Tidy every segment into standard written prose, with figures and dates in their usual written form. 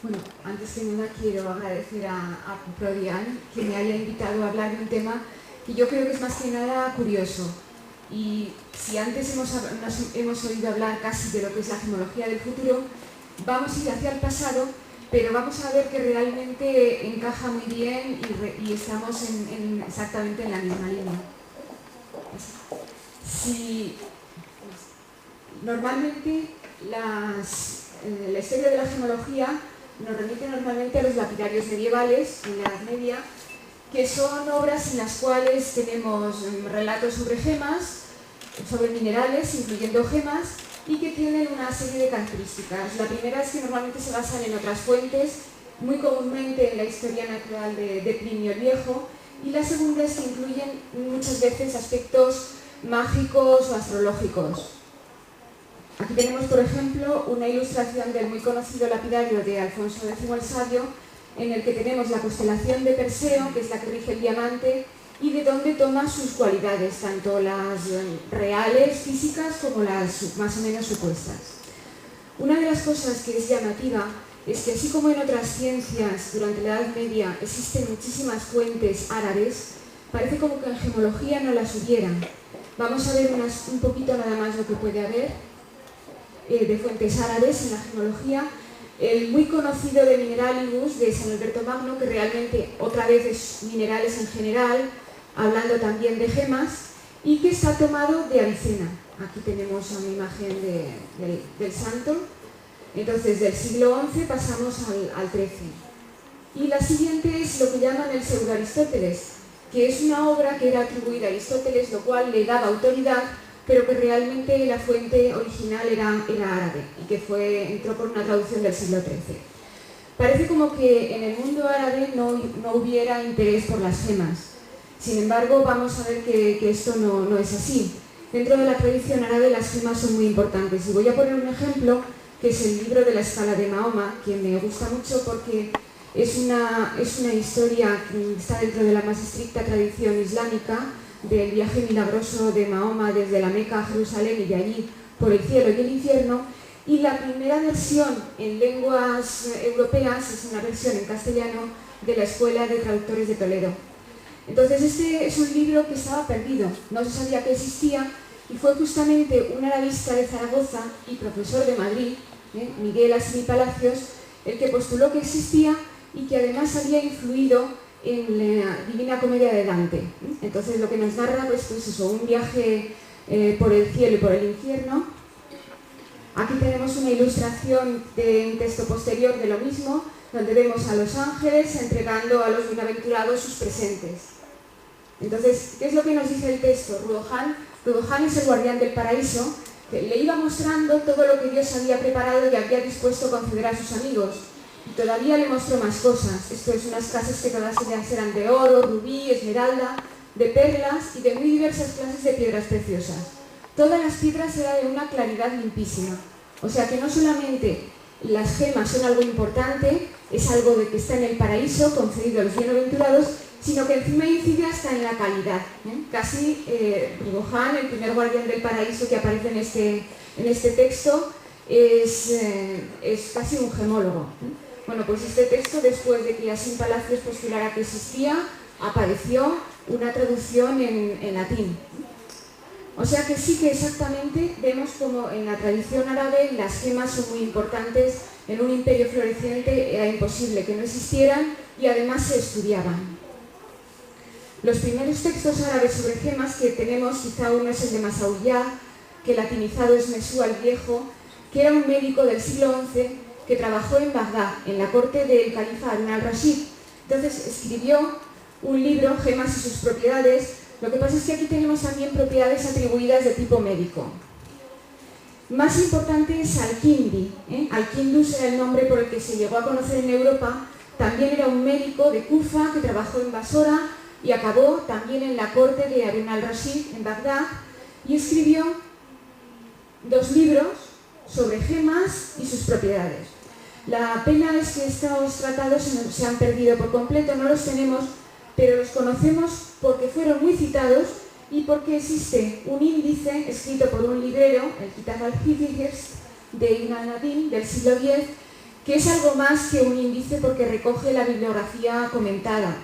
Bueno, antes que nada quiero agradecer a Prodian que me haya invitado a hablar de un tema que yo creo que es más que nada curioso. Y si antes hemos oído hablar casi de lo que es la gemología del futuro, vamos a ir hacia el pasado, pero vamos a ver que realmente encaja muy bien y estamos exactamente en la misma línea. Si, normalmente la historia de la gemología nos remite normalmente a los lapidarios medievales en la Edad Media, que son obras en las cuales tenemos relatos sobre gemas, sobre minerales, incluyendo gemas, y que tienen una serie de características. La primera es que normalmente se basan en otras fuentes, muy comúnmente en la historia natural de Plinio el Viejo, y la segunda es que incluyen muchas veces aspectos mágicos o astrológicos. Aquí tenemos, por ejemplo, una ilustración del muy conocido lapidario de Alfonso X el Sabio, en el que tenemos la constelación de Perseo, que es la que rige el diamante, y de donde toma sus cualidades, tanto las reales, físicas, como las más o menos supuestas. Una de las cosas que es llamativa es que, así como en otras ciencias durante la Edad Media existen muchísimas fuentes árabes, parece como que en gemología no las hubieran. Vamos a ver un poquito nada más lo que puede haber de fuentes árabes en la gemología. El muy conocido de Mineralibus de San Alberto Magno, que realmente otra vez es minerales en general, hablando también de gemas, y que está tomado de Avicena. Aquí tenemos una imagen del santo. Entonces, del siglo XI pasamos al XIII. Y la siguiente es lo que llaman el pseudo-Aristóteles, que es una obra que era atribuida a Aristóteles, lo cual le daba autoridad, pero que realmente la fuente original era árabe y que entró por una traducción del siglo XIII. Parece como que en el mundo árabe no hubiera interés por las gemas. Sin embargo, vamos a ver que esto no es así. Dentro de la tradición árabe las gemas son muy importantes. Y voy a poner un ejemplo, que es el libro de la escala de Mahoma, que me gusta mucho porque es una historia que está dentro de la más estricta tradición islámica, del viaje milagroso de Mahoma desde la Meca a Jerusalén y de allí por el cielo y el infierno, y la primera versión en lenguas europeas es una versión en castellano de la Escuela de Traductores de Toledo. Entonces este es un libro que estaba perdido, no se sabía que existía, y fue justamente un arabista de Zaragoza y profesor de Madrid, Miguel Asimi Palacios, el que postuló que existía y que además había influido en la Divina Comedia de Dante. Entonces lo que nos narra pues eso, un viaje por el cielo y por el infierno. Aquí tenemos una ilustración de un texto posterior de lo mismo, donde vemos a los ángeles entregando a los bienaventurados sus presentes. Entonces, ¿qué es lo que nos dice el texto? Rudohan es el guardián del paraíso, que le iba mostrando todo lo que Dios había preparado y había dispuesto a conceder a sus amigos. Y todavía le mostró más cosas. Esto es unas casas que todas ellas eran de oro, rubí, esmeralda, de perlas y de muy diversas clases de piedras preciosas. Todas las piedras eran de una claridad limpísima. O sea que no solamente las gemas son algo importante, es algo de que está en el paraíso, concedido a los bienaventurados, sino que encima incide hasta en la calidad. Casi Rudohan, el primer guardián del paraíso que aparece en este texto, es casi un gemólogo. Bueno, pues este texto, después de que Assim Palacios postulara que existía, apareció una traducción en latín. O sea que sí que exactamente vemos como en la tradición árabe las gemas son muy importantes. En un imperio floreciente era imposible que no existieran y además se estudiaban. Los primeros textos árabes sobre gemas que tenemos, quizá uno es el de Masaullá, que latinizado es Mesú el Viejo, que era un médico del siglo XI que trabajó en Bagdad, en la corte del califa Harun al-Rashid. Entonces escribió un libro, Gemas y sus propiedades. Lo que pasa es que aquí tenemos también propiedades atribuidas de tipo médico. Más importante es Al-Kindi. Al-Kindus era el nombre por el que se llegó a conocer en Europa. También era un médico de Kufa que trabajó en Basora y acabó también en la corte de Harun al-Rashid en Bagdad, y escribió 2 libros sobre gemas y sus propiedades. La pena es que estos tratados se han perdido por completo, no los tenemos, pero los conocemos porque fueron muy citados y porque existe un índice escrito por un librero, el Kitab al-Hifz de Ibn al-Nadim del siglo X, que es algo más que un índice porque recoge la bibliografía comentada.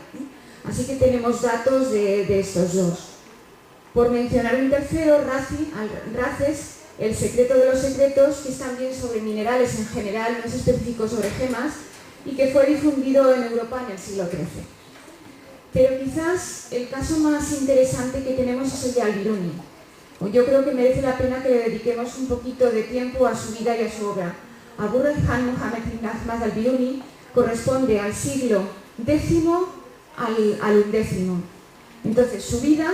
Así que tenemos datos de estos dos. Por mencionar un tercero, Races, El secreto de los secretos, que es también sobre minerales en general, no es específico sobre gemas, y que fue difundido en Europa en el siglo XIII. Pero quizás el caso más interesante que tenemos es el de Al-Biruni. Yo creo que merece la pena que le dediquemos un poquito de tiempo a su vida y a su obra. Abu Rayhan Muhammad ibn Ahmad Al-Biruni corresponde al siglo X al XI. Entonces, su vida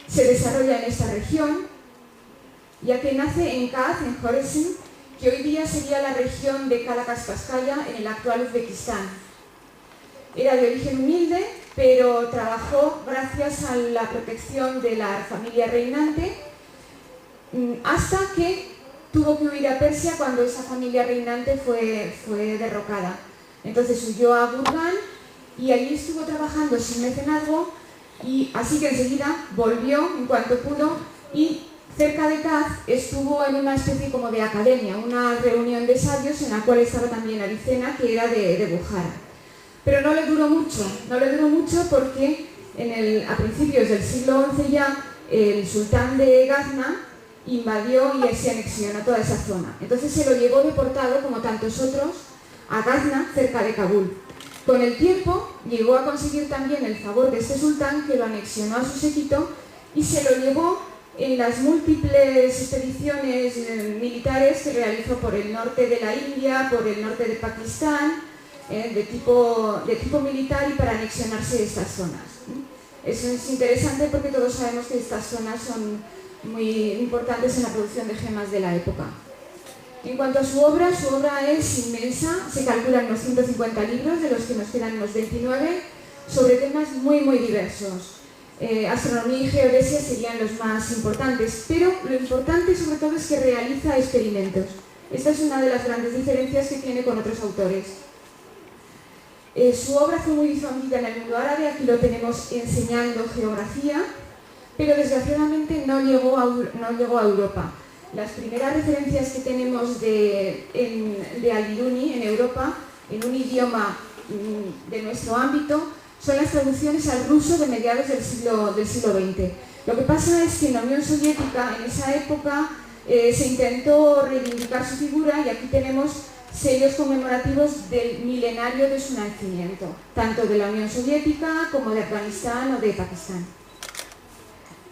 se desarrolla en esta región, ya que nace en Kaz, en Khoresan, que hoy día sería la región de Kalakas-Paskaya, en el actual Uzbekistán. Era de origen humilde, pero trabajó gracias a la protección de la familia reinante, hasta que tuvo que huir a Persia cuando esa familia reinante fue derrocada. Entonces huyó a Gurgan y allí estuvo trabajando sin mecenazgo, y así que enseguida volvió en cuanto pudo, y cerca de Kaz estuvo en una especie como de academia, una reunión de sabios en la cual estaba también Avicena, que era de Bukhara. Pero no le duró mucho porque a principios del siglo XI ya el sultán de Gazna invadió y se anexionó toda esa zona. Entonces se lo llevó deportado, como tantos otros, a Gazna, cerca de Kabul. Con el tiempo llegó a conseguir también el favor de este sultán, que lo anexionó a su séquito y se lo llevó en las múltiples expediciones militares que realizó por el norte de la India, por el norte de Pakistán, de tipo militar, y para anexionarse estas zonas. Eso es interesante porque todos sabemos que estas zonas son muy importantes en la producción de gemas de la época. En cuanto a su obra es inmensa, se calculan unos 150 libros, de los que nos quedan unos 29, sobre temas muy diversos. Astronomía y geodesia serían los más importantes, pero lo importante sobre todo es que realiza experimentos. Esta es una de las grandes diferencias que tiene con otros autores. Su obra fue muy difundida en el mundo árabe, aquí lo tenemos enseñando geografía, pero desgraciadamente no llegó a Europa. Las primeras referencias que tenemos de Al-Biruni en Europa, en un idioma de nuestro ámbito, son las traducciones al ruso de mediados del siglo XX. Lo que pasa es que en la Unión Soviética, en esa época, se intentó reivindicar su figura, y aquí tenemos sellos conmemorativos del milenario de su nacimiento, tanto de la Unión Soviética como de Afganistán o de Pakistán.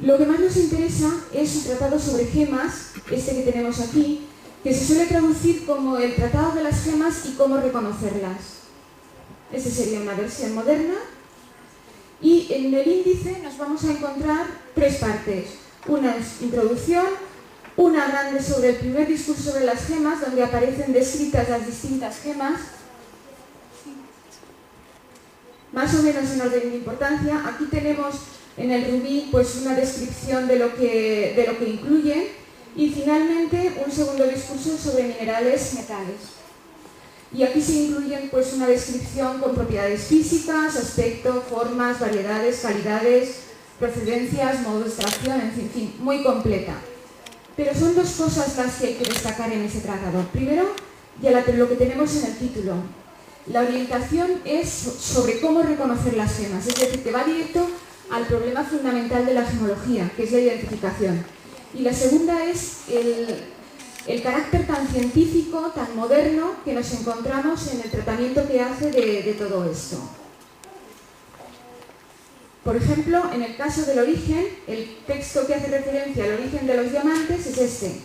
Lo que más nos interesa es su tratado sobre gemas, este que tenemos aquí, que se suele traducir como el tratado de las gemas y cómo reconocerlas. Esta sería una versión moderna. Y en el índice nos vamos a encontrar tres partes. Una es introducción, una grande sobre el primer discurso sobre las gemas, donde aparecen descritas las distintas gemas, más o menos en orden de importancia. Aquí tenemos en el rubí pues una descripción de lo que incluye, y finalmente un segundo discurso sobre minerales, metales. Y aquí se incluyen pues una descripción con propiedades físicas, aspecto, formas, variedades, calidades, procedencias, modo de extracción, en fin, muy completa. Pero son dos cosas las que hay que destacar en ese tratado. Primero, ya lo que tenemos en el título. La orientación es sobre cómo reconocer las gemas, es decir, que va directo al problema fundamental de la gemología, que es la identificación. Y la segunda es el carácter tan científico, tan moderno, que nos encontramos en el tratamiento que hace de todo esto. Por ejemplo, en el caso del origen, el texto que hace referencia al origen de los diamantes es este.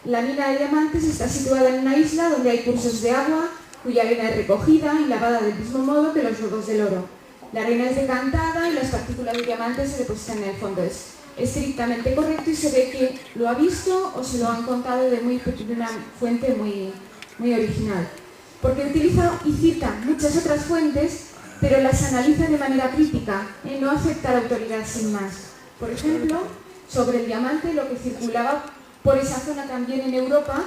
La mina de diamantes está situada en una isla donde hay cursos de agua, cuya arena es recogida y lavada del mismo modo que los lodos del oro. La arena es decantada y las partículas de diamantes se depositan en el fondo. Es estrictamente correcto y se ve que lo ha visto o se lo han contado de una fuente muy original. Porque utiliza y cita muchas otras fuentes, pero las analiza de manera crítica, no acepta la autoridad sin más. Por ejemplo, sobre el diamante, lo que circulaba por esa zona también en Europa,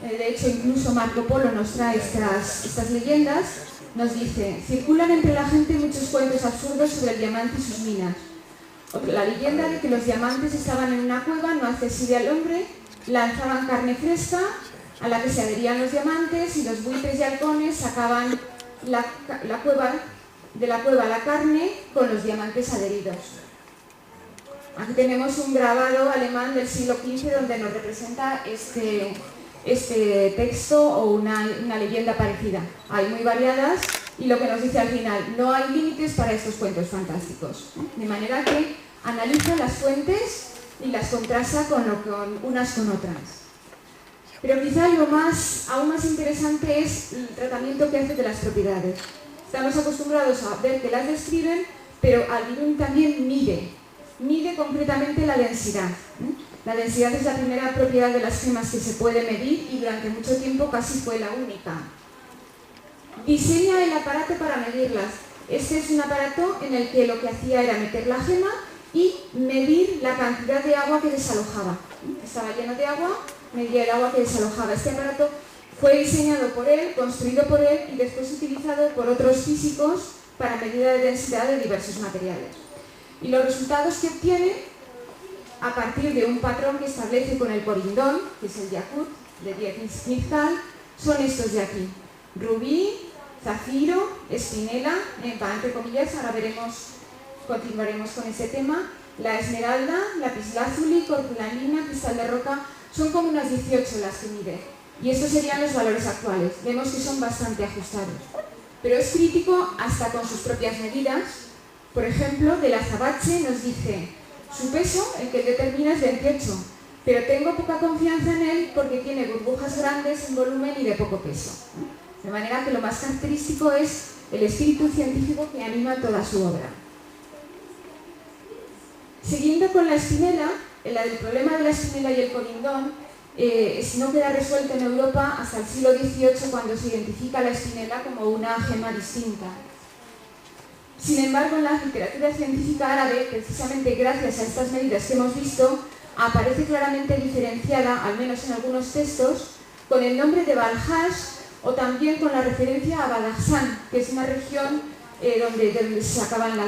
de hecho incluso Marco Polo nos trae estas leyendas, nos dice: circulan entre la gente muchos cuentos absurdos sobre el diamante y sus minas. La leyenda de que los diamantes estaban en una cueva no accesible al hombre, lanzaban carne fresca a la que se adherían los diamantes, y los buitres y halcones sacaban de la cueva la carne con los diamantes adheridos. Aquí tenemos un grabado alemán del siglo XV donde nos representa este texto o una leyenda parecida. Hay muy variadas y lo que nos dice al final: no hay límites para estos cuentos fantásticos. De manera que analiza las fuentes y las contrasta unas con otras. Pero quizá aún más interesante es el tratamiento que hace de las propiedades. Estamos acostumbrados a ver que las describen, pero Al-Biruni también mide concretamente la densidad. La densidad es la primera propiedad de las gemas que se puede medir y durante mucho tiempo casi fue la única. Diseña el aparato para medirlas. Este es un aparato en el que lo que hacía era meter la gema y medir la cantidad de agua que desalojaba. Estaba lleno de agua, medía el agua que desalojaba. Este aparato fue diseñado por él, construido por él y después utilizado por otros físicos para medir la densidad de diversos materiales. Y los resultados que obtiene a partir de un patrón que establece con el corindón, que es el yakut de Dietrich-Smith-Thal, son estos de aquí: rubí, zafiro, espinela, entre comillas, ahora continuaremos con ese tema, la esmeralda, lapislázuli, corpulalina, cristal de roca. Son como unas 18 las que mide, y estos serían los valores actuales. Vemos que son bastante ajustados, pero es crítico hasta con sus propias medidas. Por ejemplo, del azabache nos dice: su peso, el que determina, es 28, pero tengo poca confianza en él porque tiene burbujas grandes en volumen y de poco peso. De manera que lo más característico es el espíritu científico que anima toda su obra. Siguiendo con la espinela, el problema de la espinela y el corindón no queda resuelto en Europa hasta el siglo XVIII, cuando se identifica la espinela como una gema distinta. Sin embargo, en la literatura científica árabe, precisamente gracias a estas medidas que hemos visto, aparece claramente diferenciada, al menos en algunos textos, con el nombre de Balhash o también con la referencia a Badakhshan, que es una región donde se sacaban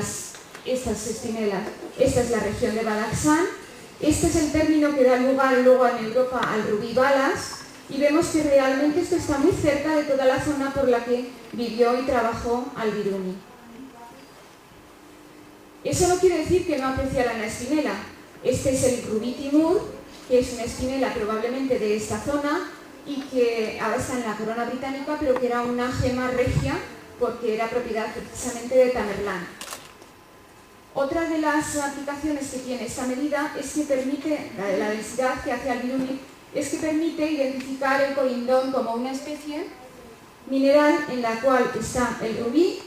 estas espinelas. Esta es la región de Badakhshan. Este es el término que da lugar luego en Europa al rubí balas, y vemos que realmente esto está muy cerca de toda la zona por la que vivió y trabajó Al-Biruni. Eso no quiere decir que no apreciaran la espinela. Este es el rubí Timur, que es una espinela probablemente de esta zona y que ahora está en la corona británica, pero que era una gema regia porque era propiedad precisamente de Tamerlán. Otra de las aplicaciones que tiene esta medida es que permite, la densidad que hace Al-Biruni, es que permite identificar el corindón como una especie mineral en la cual está el rubí,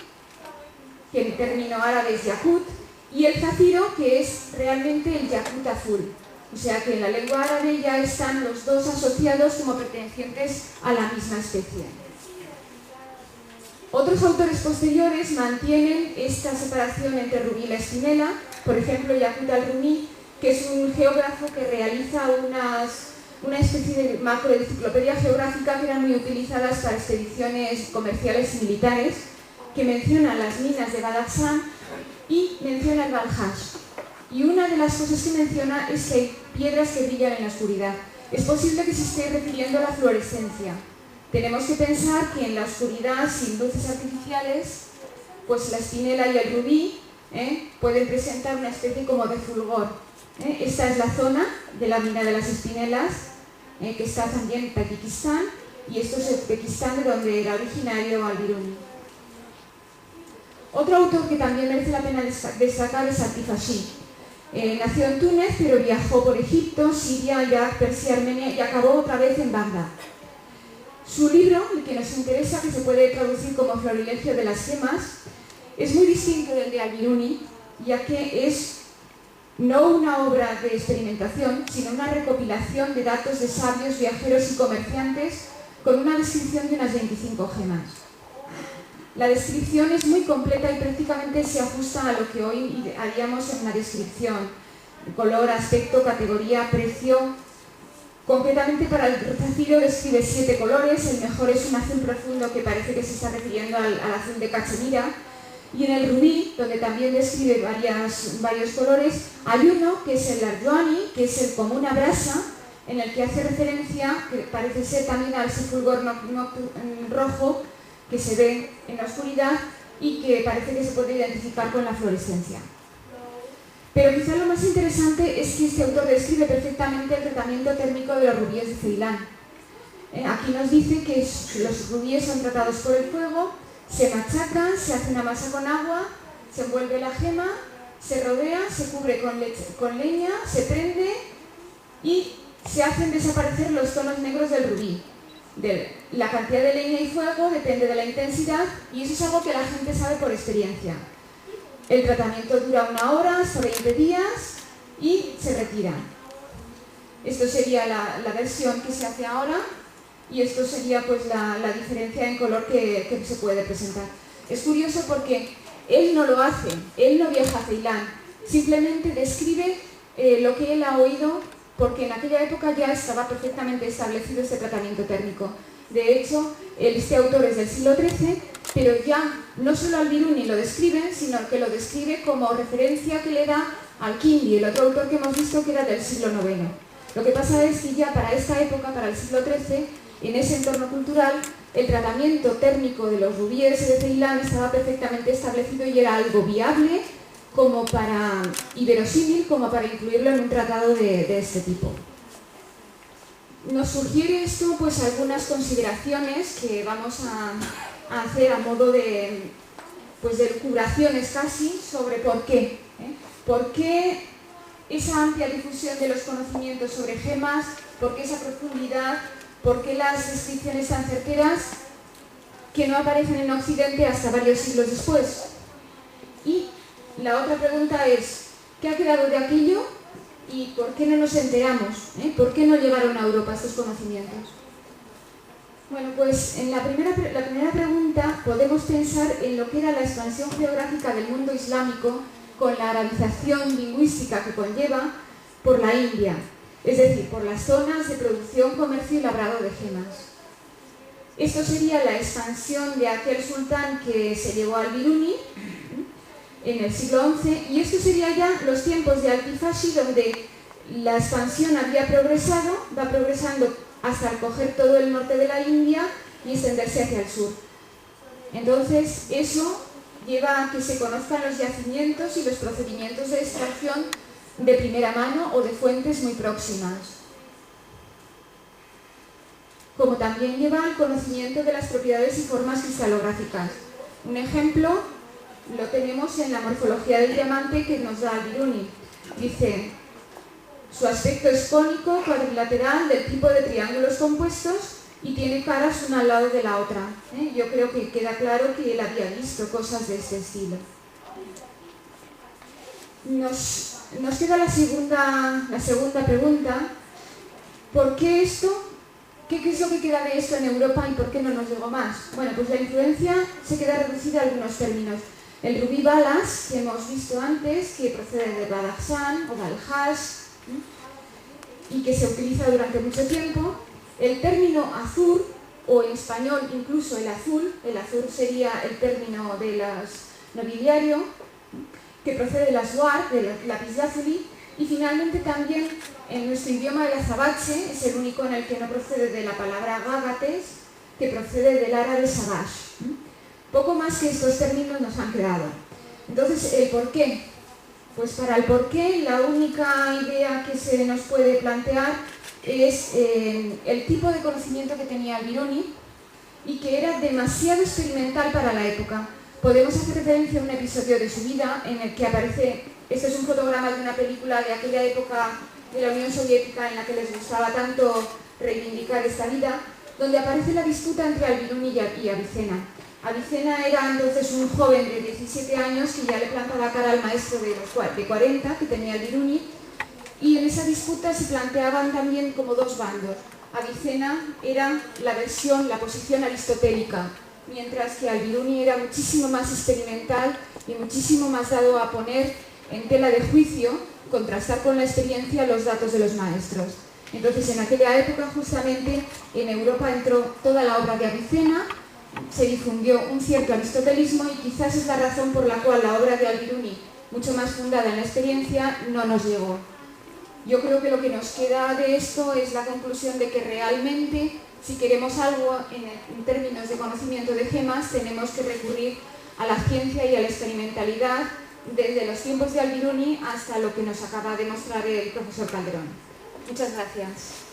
que en término árabe es yakut, y el zafiro, que es realmente el yakut azul. O sea que en la lengua árabe ya están los dos asociados como pertenecientes a la misma especie. Otros autores posteriores mantienen esta separación entre rubí y la espinela. Por ejemplo, Yaqut al-Rumi, que es un geógrafo que realiza una especie de macroenciclopedia geográfica que eran muy utilizadas para expediciones comerciales y militares, que menciona las minas de Badakhshan y menciona el Balhash. Y una de las cosas que menciona es que hay piedras que brillan en la oscuridad. Es posible que se esté refiriendo a la fluorescencia. Tenemos que pensar que en la oscuridad, sin luces artificiales, pues la espinela y el rubí pueden presentar una especie como de fulgor. Esta es la zona de la mina de las espinelas, que está también en Tayikistán, y esto es Uzbekistán, de donde era originario Al-Biruni. Otro autor que también merece la pena destacar es Al-Tifashi. Nació en Túnez, pero viajó por Egipto, Siria, Irak, Persia, Armenia y acabó otra vez en Bagdad. Su libro, el que nos interesa, que se puede traducir como Florilegio de las gemas, es muy distinto del de Al-Biruni, ya que es no una obra de experimentación, sino una recopilación de datos de sabios, viajeros y comerciantes con una descripción de unas 25 gemas. La descripción es muy completa y prácticamente se ajusta a lo que hoy haríamos en una descripción: color, aspecto, categoría, precio. Concretamente para el zafiro describe 7 colores, el mejor es un azul profundo que parece que se está refiriendo al azul de Cachemira, y en el rubí, donde también describe varios colores, hay uno que es el arjuani, que es el como una brasa, en el que hace referencia, que parece ser también a ese fulgor rojo que se ve en la oscuridad y que parece que se puede identificar con la fluorescencia. Pero quizá lo más interesante es que este autor describe perfectamente el tratamiento térmico de los rubíes de Ceilán. Aquí nos dice que los rubíes son tratados por el fuego, se machacan, se hace una masa con agua, se envuelve la gema, se rodea, se cubre con leña, se prende y se hacen desaparecer los tonos negros del rubí. La cantidad de leña y fuego depende de la intensidad y eso es algo que la gente sabe por experiencia. El tratamiento dura 1 hora, hasta 20 días y se retira. Esto sería la versión que se hace ahora y esto sería pues la diferencia en color que se puede presentar. Es curioso porque él no lo hace, él no viaja a Ceilán, simplemente describe lo que él ha oído porque en aquella época ya estaba perfectamente establecido este tratamiento térmico. De hecho, este autor es del siglo XIII, pero ya no solo Al-Biruni lo describe, sino que lo describe como referencia que le da al-Kindi, el otro autor que hemos visto que era del siglo IX. Lo que pasa es que ya para esta época, para el siglo XIII, en ese entorno cultural, el tratamiento térmico de los rubíes de Ceilán estaba perfectamente establecido y era algo viable y verosímil como para incluirlo en un tratado de este tipo. Nos sugiere esto pues algunas consideraciones que vamos a hacer a modo de elucubraciones casi sobre por qué. ¿Por qué esa amplia difusión de los conocimientos sobre gemas? ¿Por qué esa profundidad? ¿Por qué las descripciones tan certeras que no aparecen en Occidente hasta varios siglos después? Y la otra pregunta es, ¿qué ha quedado de aquello y por qué no nos enteramos? ¿Por qué no llegaron a Europa estos conocimientos? Bueno, pues en la primera pregunta podemos pensar en lo que era la expansión geográfica del mundo islámico con la arabización lingüística que conlleva por la India, es decir, por las zonas de producción, comercio y labrado de gemas. Esto sería la expansión de aquel sultán que se llevó al Biruni en el siglo XI, y esto sería ya los tiempos de Al-Kifashi, donde la expansión había progresado, va progresando hasta recoger todo el norte de la India y extenderse hacia el sur. Entonces, eso lleva a que se conozcan los yacimientos y los procedimientos de extracción de primera mano o de fuentes muy próximas. Como también lleva al conocimiento de las propiedades y formas cristalográficas. Un ejemplo lo tenemos en la morfología del diamante que nos da Al-Biruni. Dice, su aspecto es cónico, cuadrilateral, del tipo de triángulos compuestos y tiene caras una al lado de la otra. Yo creo que queda claro que él había visto cosas de este estilo. Nos queda la segunda pregunta. ¿Por qué esto? ¿Qué es lo que queda de esto en Europa y por qué no nos llegó más? Bueno, pues la influencia se queda reducida a algunos términos. El rubí balas, que hemos visto antes, que procede de Badakhshan o Balhash y que se utiliza durante mucho tiempo. El término azur, o en español incluso el azul sería el término de nobiliario, que procede del aswar, del lapislázuli, y finalmente también en nuestro idioma el azabache es el único en el que no procede de la palabra gágates, que procede del árabe sabash. Poco más que estos términos nos han quedado. Entonces, ¿el por qué? Pues para el por qué, la única idea que se nos puede plantear es el tipo de conocimiento que tenía Al-Biruni y que era demasiado experimental para la época. Podemos hacer referencia a un episodio de su vida en el que aparece, este es un fotograma de una película de aquella época de la Unión Soviética en la que les gustaba tanto reivindicar esta vida, donde aparece la disputa entre Al-Biruni y Avicena. Avicena era entonces un joven de 17 años que ya le plantaba cara al maestro de 40 que tenía Al-Biruni, y en esa disputa se planteaban también como dos bandos. Avicena era la posición aristotélica, mientras que Al-Biruni era muchísimo más experimental y muchísimo más dado a poner en tela de juicio, contrastar con la experiencia los datos de los maestros. Entonces, en aquella época, justamente, en Europa entró toda la obra de Avicena, se difundió un cierto aristotelismo y quizás es la razón por la cual la obra de Al-Biruni, mucho más fundada en la experiencia, no nos llegó. Yo creo que lo que nos queda de esto es la conclusión de que realmente, si queremos algo en términos de conocimiento de gemas, tenemos que recurrir a la ciencia y a la experimentalidad desde los tiempos de Al-Biruni hasta lo que nos acaba de mostrar el profesor Calderón. Muchas gracias.